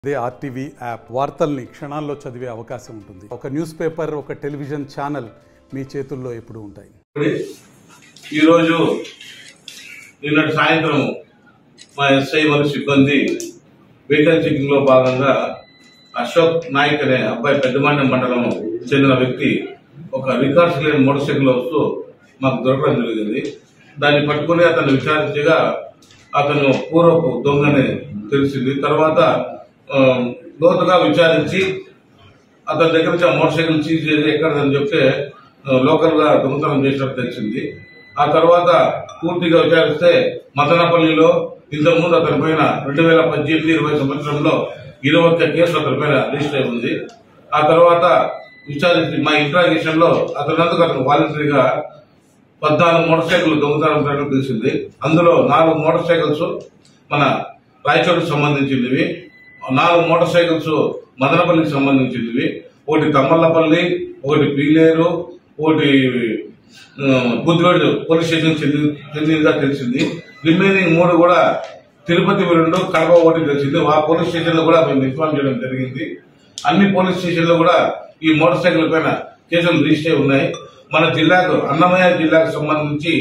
అదే RTV app వార్తల్ని క్షణాల్లో చదివే అవకాశం ఉంటుంది. ఒక న్యూస్ పేపర్, ఒక టెలివిజన్ ఛానల్ మీ చేతుల్లో ఎప్పుడూ ఉంటాయి. ఈరోజు నిన్నటి సాయంత్రం మా ఎస్ఐ మరియు సిబ్బంది వెహికల్ చెకింగ్ లో భాగంగా అశోక్ నాయక్ అనే అబ్బాయి పెద్దమండ్యం మండలం చెందిన వ్యక్తి ఒక రికార్డ్స్ లేని మోటార్ సైకిల్ వస్తూ మాకు దొరకడం జరిగింది. దాన్ని పట్టుకుని అతను విచారించగా అతను పూర్వపు దొంగని తెలిసింది. తర్వాత లోతుగా విచారించి అతని దగ్గర నుంచి ఆ మోటార్ సైకిల్ సీజ్ చేసి ఎక్కడదని చెప్తే లోకల్ గా దొంగతనం చేసినట్టు తెలిసింది. ఆ తర్వాత పూర్తిగా విచారిస్తే మదనపల్లిలో ఇంతకుముందు అతని పైన 2018-20 సంవత్సరంలో 21 కేసులు అతని పైన రిజిస్టర్ అయి ఉంది. ఆ తర్వాత విచారించి మా ఇంట్రాగేషన్ లో అతను వాలంటరీగా 14 మోటార్ సైకిల్ దొంగతనం తెలిసింది. అందులో 4 మోటార్ సైకిల్స్ మన రాయచోటికి సంబంధించినవి, 4 మోటార్ సైకిల్స్ మదనపల్లికి సంబంధించినవి, ఒకటి తమ్మల్లపల్లి, ఒకటి పీలేరు, ఒకటి బుద్ధివేడు పోలీస్ స్టేషన్ చెందినగా తెలిసింది. రిమైనింగ్ 3 కూడా తిరుపతి 2, కడప 1 తెలిసింది. ఆ పోలీస్ స్టేషన్ లో కూడా మేము ఇన్ఫార్మ్ చేయడం జరిగింది. అన్ని పోలీస్ స్టేషన్ లో కూడా ఈ మోటార్ సైకిల్ పైన కేసులు రిజిస్టర్ అయి ఉన్నాయి. మన జిల్లాకు అన్నమయ్య జిల్లాకు సంబంధించి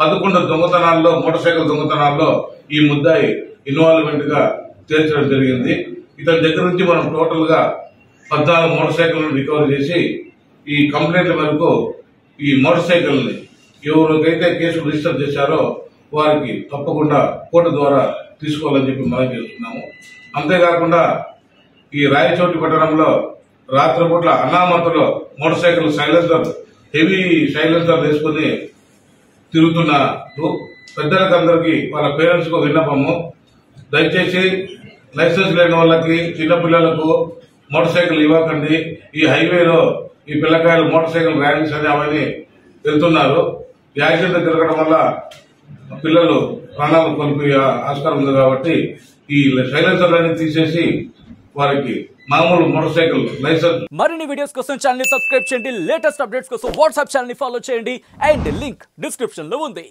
11 దొంగతనాల్లో, మోటార్ సైకిల్ దొంగతనాల్లో ఈ ముద్దాయి ఇన్వాల్వ్మెంట్ గా తేల్చడం జరిగింది. ఇతని దగ్గర నుంచి మనం టోటల్ గా 14 మోటార్ సైకిల్ రికవర్ చేసి ఈ కంప్లైంట్ మేరకు ఈ మోటార్ సైకిల్ ని ఎవరికైతే కేసు రిజిస్టర్ చేశారో వారికి తప్పకుండా కోర్టు ద్వారా తీసుకోవాలని చెప్పి మనం చేస్తున్నాము. అంతేకాకుండా ఈ రాయచోటి పట్టణంలో రాత్రిపూట్ల అనామతులో మోటార్ సైకిల్ హెవీ సైలెన్సర్ వేసుకుని తిరుగుతున్నారు. పెద్దలకందరికీ వాళ్ళ పేరెంట్స్ కు విన్నపము, దయచేసి లైసెన్స్ లేని వాళ్ళకి, చిన్నపిల్లలకు మోటార్ సైకిల్ ఇవ్వకండి. ఈ హైవేలో ఈ పిల్లకాయలు మోటార్ సైకిల్ ర్యాలీస్ అని అవన్నీ వెళ్తున్నారు. యాక్సిడెంట్ జరగడం వల్ల పిల్లలు ప్రాణాలు కోల్పోయే ఆస్కారం ఉంది. కాబట్టి ఈ సైలెన్సర్లన్నీ తీసేసి వారికి మామూలు మోటార్ సైకిల్ లైసెన్స్. మరిన్ని వీడియోస్ కోసం ఛానల్ ని సబ్స్క్రైబ్ చేయండి. లేటెస్ట్ అప్డేట్స్ కోసం వాట్సాప్ ఛానల్ ని ఫాలో చేయండి. అండ్ లింక్ డిస్క్రిప్షన్ లో ఉంది.